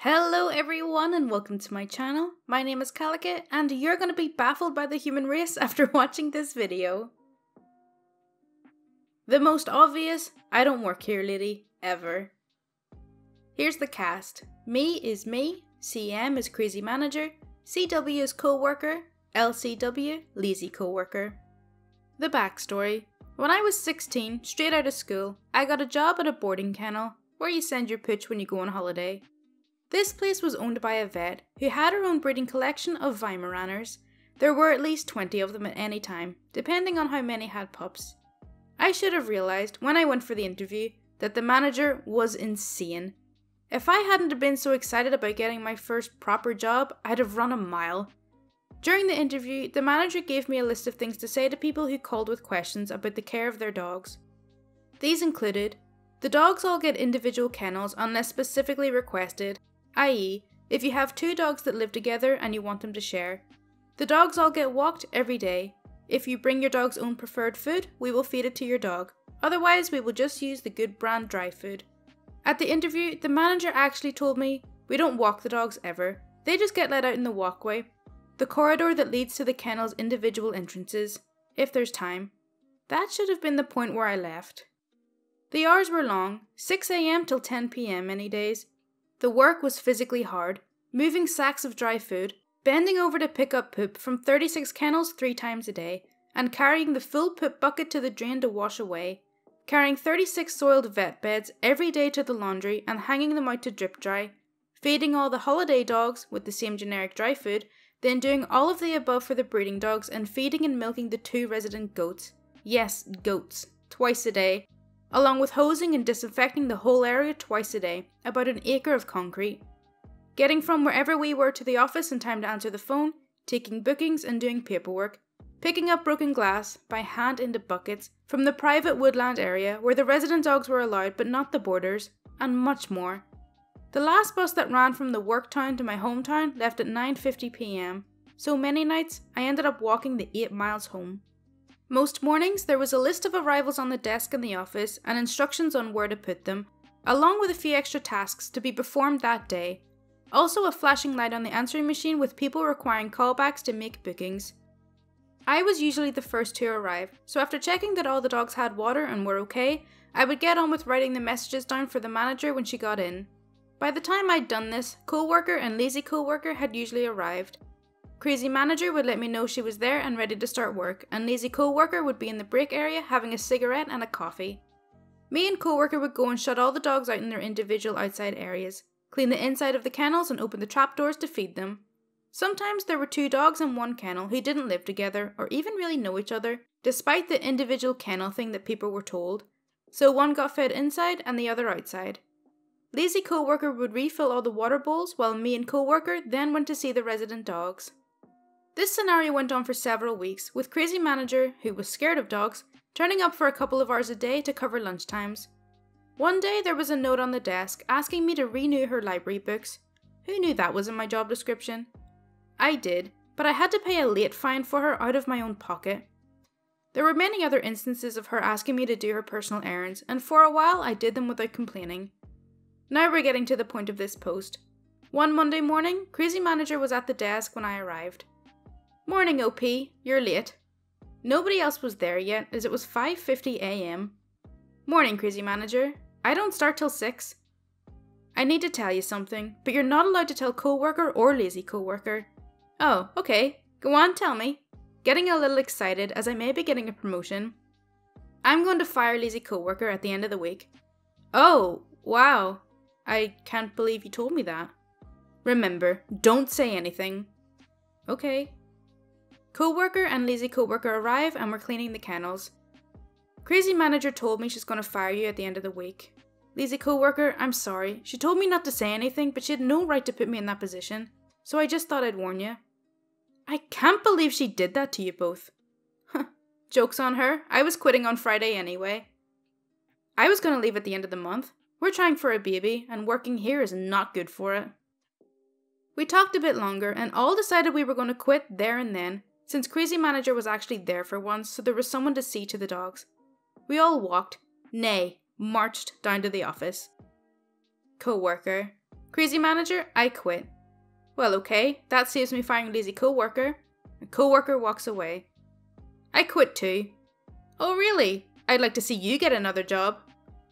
Hello everyone and welcome to my channel. My name is Kalika and you're going to be baffled by the human race after watching this video. The most obvious I don't work here lady ever. Here's the cast. Me is me, CM is crazy manager, CW is co-worker, LCW lazy co-worker. The backstory. When I was 16, straight out of school, I got a job at a boarding kennel where you send your pooch when you go on holiday. This place was owned by a vet who had her own breeding collection of Weimaraners. There were at least 20 of them at any time, depending on how many had pups. I should have realised when I went for the interview that the manager was insane. If I hadn't been so excited about getting my first proper job, I'd have run a mile. During the interview, the manager gave me a list of things to say to people who called with questions about the care of their dogs. These included, the dogs all get individual kennels unless specifically requested, i.e., if you have two dogs that live together and you want them to share. The dogs all get walked every day. If you bring your dog's own preferred food, we will feed it to your dog. Otherwise, we will just use the good brand dry food. At the interview, the manager actually told me, we don't walk the dogs ever. They just get let out in the walkway, the corridor that leads to the kennel's individual entrances, if there's time. That should have been the point where I left. The hours were long, 6 AM till 10 PM many days. The work was physically hard, moving sacks of dry food, bending over to pick up poop from 36 kennels 3 times a day, and carrying the full poop bucket to the drain to wash away, carrying 36 soiled vet beds every day to the laundry and hanging them out to drip dry, feeding all the holiday dogs with the same generic dry food, then doing all of the above for the breeding dogs and feeding and milking the 2 resident goats, yes, goats, twice a day, along with hosing and disinfecting the whole area twice a day, about an acre of concrete. Getting from wherever we were to the office in time to answer the phone, taking bookings and doing paperwork, picking up broken glass by hand into buckets from the private woodland area where the resident dogs were allowed but not the boarders, and much more. The last bus that ran from the work town to my hometown left at 9:50 PM, so many nights I ended up walking the 8 miles home. Most mornings there was a list of arrivals on the desk in the office and instructions on where to put them, along with a few extra tasks to be performed that day. Also a flashing light on the answering machine with people requiring callbacks to make bookings. I was usually the first to arrive, so after checking that all the dogs had water and were okay, I would get on with writing the messages down for the manager when she got in. By the time I'd done this, co-worker and lazy co-worker had usually arrived. Crazy manager would let me know she was there and ready to start work, and lazy co-worker would be in the break area having a cigarette and a coffee. Me and co-worker would go and shut all the dogs out in their individual outside areas, clean the inside of the kennels and open the trapdoors to feed them. Sometimes there were 2 dogs in one kennel who didn't live together or even really know each other, despite the individual kennel thing that people were told, so one got fed inside and the other outside. Lazy co-worker would refill all the water bowls while me and co-worker then went to see the resident dogs. This scenario went on for several weeks, with crazy manager, who was scared of dogs, turning up for a couple of hours a day to cover lunchtimes. One day there was a note on the desk asking me to renew her library books. Who knew that was in my job description? I did, but I had to pay a late fine for her out of my own pocket. There were many other instances of her asking me to do her personal errands, and for a while I did them without complaining. Now we're getting to the point of this post. One Monday morning, crazy manager was at the desk when I arrived. Morning OP, you're late. Nobody else was there yet as it was 5:50 AM. Morning crazy manager, I don't start till 6. I need to tell you something, but you're not allowed to tell co-worker or lazy co-worker. Oh, okay, go on, tell me. Getting a little excited as I may be getting a promotion. I'm going to fire lazy co-worker at the end of the week. Oh, wow. I can't believe you told me that. Remember, don't say anything. Okay. Co-worker and lazy co-worker arrive and we're cleaning the kennels. Crazy manager told me she's going to fire you at the end of the week. Lazy co-worker, I'm sorry. She told me not to say anything, but she had no right to put me in that position, so I just thought I'd warn you. I can't believe she did that to you both. Huh, joke's on her. I was quitting on Friday anyway. I was going to leave at the end of the month. We're trying for a baby, and working here is not good for it. We talked a bit longer, and all decided we were going to quit there and then, since crazy manager was actually there for once, so there was someone to see to the dogs. We all walked, nay, marched down to the office. Co-worker, Crazy manager, I quit. Well, okay, that saves me firing lazy co-worker. A co-worker walks away. I quit too. Oh really? I'd like to see you get another job.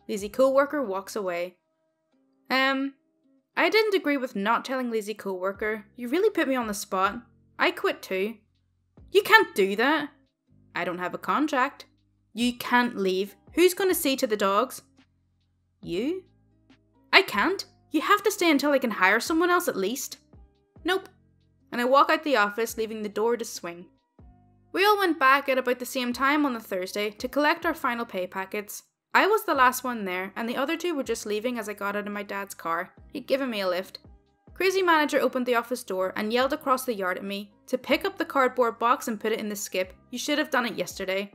Lazy co-worker walks away. I didn't agree with not telling lazy co-worker. You really put me on the spot. I quit too. You can't do that. I don't have a contract. You can't leave. Who's going to see to the dogs? You? I can't. You have to stay until I can hire someone else at least. Nope. And I walk out the office, leaving the door to swing. We all went back at about the same time on the Thursday to collect our final pay packets. I was the last one there, and the other two were just leaving as I got out of my dad's car. He'd given me a lift. Crazy manager opened the office door and yelled across the yard at me to pick up the cardboard box and put it in the skip. You should have done it yesterday.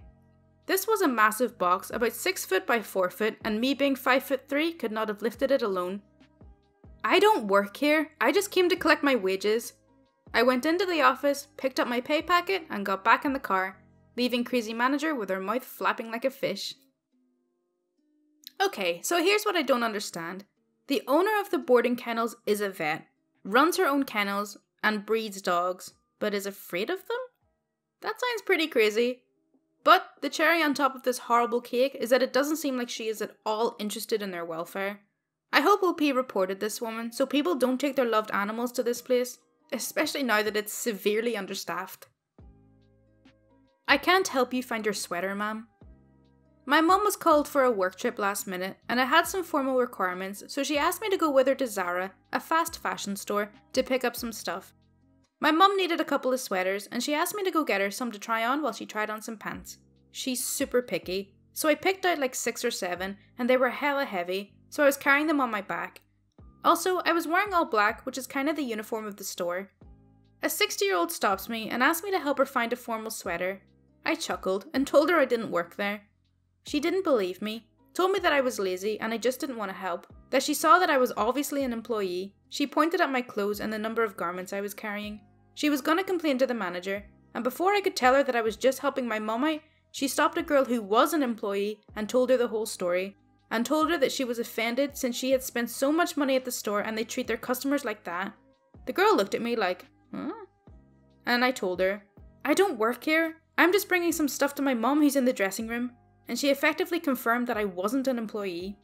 This was a massive box, about 6 foot by 4 foot, and me being 5'3" could not have lifted it alone. I don't work here, I just came to collect my wages. I went into the office, picked up my pay packet, and got back in the car, leaving Crazy Manager with her mouth flapping like a fish. Okay, so here's what I don't understand. The owner of the boarding kennels is a vet, runs her own kennels, and breeds dogs, but is afraid of them? That sounds pretty crazy. But the cherry on top of this horrible cake is that it doesn't seem like she is at all interested in their welfare. I hope OP reported this woman so people don't take their loved animals to this place, especially now that it's severely understaffed. I can't help you find your sweater, ma'am. My mum was called for a work trip last minute and I had some formal requirements, so she asked me to go with her to Zara, a fast fashion store, to pick up some stuff. My mum needed a couple of sweaters and she asked me to go get her some to try on while she tried on some pants. She's super picky, so I picked out like 6 or 7 and they were hella heavy, so I was carrying them on my back. Also, I was wearing all black, which is kind of the uniform of the store. A 60-year-old stops me and asked me to help her find a formal sweater. I chuckled and told her I didn't work there. She didn't believe me, told me that I was lazy and I just didn't want to help, that she saw that I was obviously an employee. She pointed at my clothes and the number of garments I was carrying. She was gonna complain to the manager, and before I could tell her that I was just helping my mum out, she stopped a girl who was an employee and told her the whole story, and told her that she was offended since she had spent so much money at the store and they treat their customers like that. The girl looked at me like, huh? And I told her, I don't work here, I'm just bringing some stuff to my mum who's in the dressing room, and she effectively confirmed that I wasn't an employee.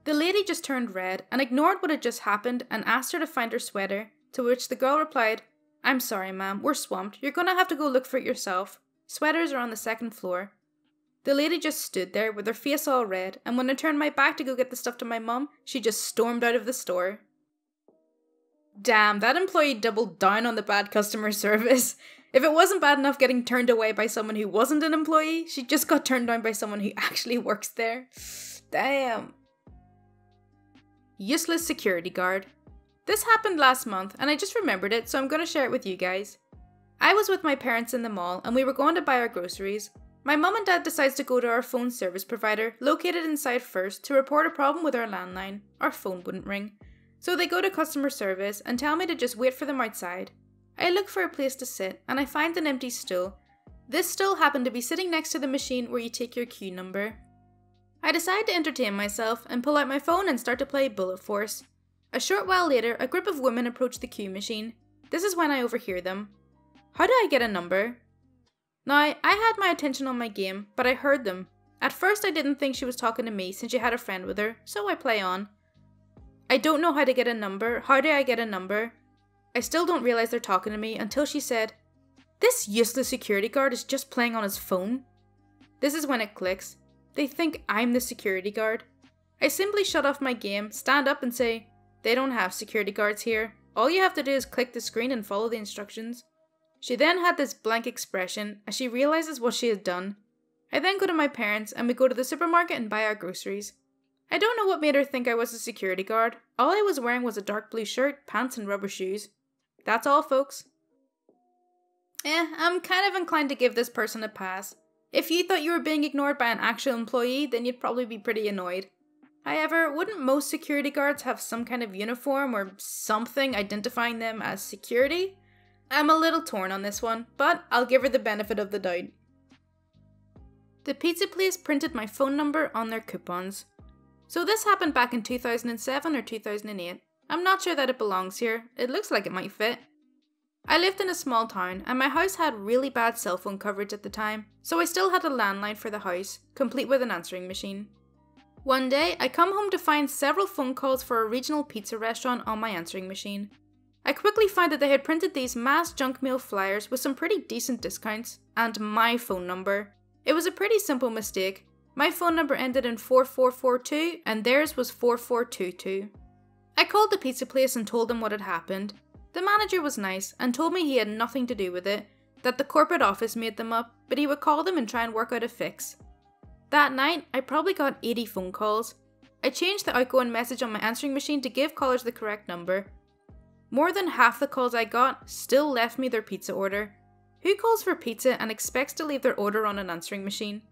The lady just turned red and ignored what had just happened and asked her to find her sweater, to which the girl replied, I'm sorry ma'am, we're swamped, you're gonna have to go look for it yourself. Sweaters are on the 2nd floor. The lady just stood there with her face all red, and when I turned my back to go get the stuff to my mum, she just stormed out of the store. Damn, that employee doubled down on the bad customer service. If it wasn't bad enough getting turned away by someone who wasn't an employee, she just got turned down by someone who actually works there. Damn. Useless security guard. This happened last month and I just remembered it, so I'm going to share it with you guys. I was with my parents in the mall and we were going to buy our groceries. My mum and dad decides to go to our phone service provider, located inside first, to report a problem with our landline. Our phone wouldn't ring. So they go to customer service and tell me to just wait for them outside. I look for a place to sit and I find an empty stool. This stool happened to be sitting next to the machine where you take your queue number. I decide to entertain myself and pull out my phone and start to play Bullet Force. A short while later, a group of women approach the queue machine. This is when I overhear them. How do I get a number? Now, I had my attention on my game, but I heard them. At first I didn't think she was talking to me since she had a friend with her, so I play on. I don't know how to get a number, how do I get a number? I still don't realize they're talking to me until she said, This useless security guard is just playing on his phone. This is when it clicks. They think I'm the security guard. I simply shut off my game, stand up and say, They don't have security guards here. All you have to do is click the screen and follow the instructions. She then had this blank expression as she realizes what she had done. I then go to my parents and we go to the supermarket and buy our groceries. I don't know what made her think I was a security guard. All I was wearing was a dark blue shirt, pants and rubber shoes. That's all, folks. I'm kind of inclined to give this person a pass. If you thought you were being ignored by an actual employee, then you'd probably be pretty annoyed. However, wouldn't most security guards have some kind of uniform or something identifying them as security? I'm a little torn on this one, but I'll give her the benefit of the doubt. The pizza place printed my phone number on their coupons. So this happened back in 2007 or 2008. I'm not sure that it belongs here. It looks like it might fit. I lived in a small town and my house had really bad cell phone coverage at the time, so I still had a landline for the house, complete with an answering machine. One day, I come home to find several phone calls for a regional pizza restaurant on my answering machine. I quickly found that they had printed these mass junk mail flyers with some pretty decent discounts, and my phone number. It was a pretty simple mistake. My phone number ended in 4442 and theirs was 4422. I called the pizza place and told them what had happened. The manager was nice and told me he had nothing to do with it, that the corporate office made them up, but he would call them and try and work out a fix. That night, I probably got 80 phone calls. I changed the outgoing message on my answering machine to give callers the correct number. More than half the calls I got still left me their pizza order. Who calls for pizza and expects to leave their order on an answering machine?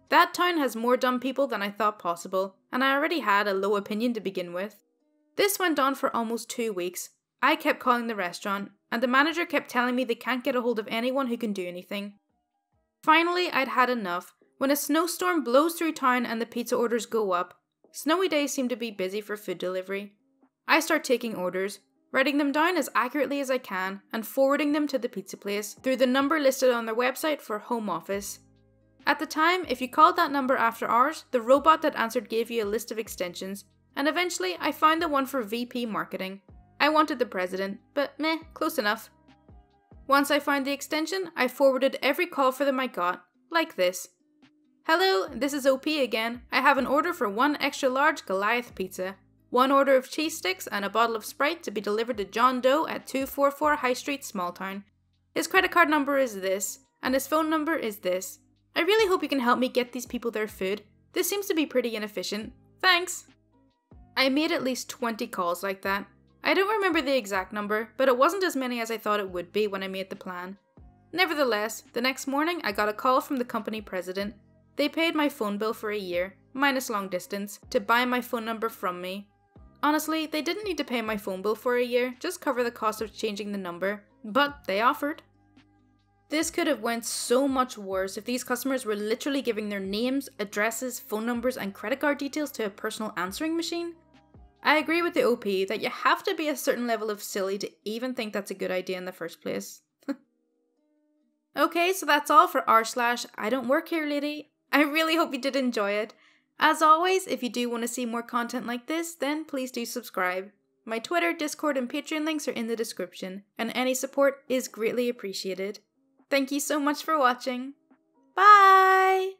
That town has more dumb people than I thought possible, and I already had a low opinion to begin with. This went on for almost 2 weeks. I kept calling the restaurant, and the manager kept telling me they can't get a hold of anyone who can do anything. Finally, I'd had enough. When a snowstorm blows through town and the pizza orders go up, snowy days seem to be busy for food delivery. I start taking orders, writing them down as accurately as I can and forwarding them to the pizza place through the number listed on their website for home office. At the time, if you called that number after hours, the robot that answered gave you a list of extensions, and eventually I found the one for VP Marketing. I wanted the president, but meh, close enough. Once I found the extension, I forwarded every call for them I got, like this. Hello, this is OP again. I have an order for 1 extra large Goliath pizza, 1 order of cheese sticks and a bottle of Sprite to be delivered to John Doe at 244 High Street, Smalltown. His credit card number is this, and his phone number is this. I really hope you can help me get these people their food. This seems to be pretty inefficient. Thanks! I made at least 20 calls like that. I don't remember the exact number, but it wasn't as many as I thought it would be when I made the plan. Nevertheless, the next morning I got a call from the company president. They paid my phone bill for a year, minus long distance, to buy my phone number from me. Honestly, they didn't need to pay my phone bill for a year, just cover the cost of changing the number, but they offered. This could have went so much worse if these customers were literally giving their names, addresses, phone numbers and credit card details to a personal answering machine. I agree with the OP that you have to be a certain level of silly to even think that's a good idea in the first place. Okay, so that's all for r/IDontWorkHereLady. I really hope you did enjoy it. As always, if you do want to see more content like this, then please do subscribe. My Twitter, Discord, and Patreon links are in the description, and any support is greatly appreciated. Thank you so much for watching. Bye!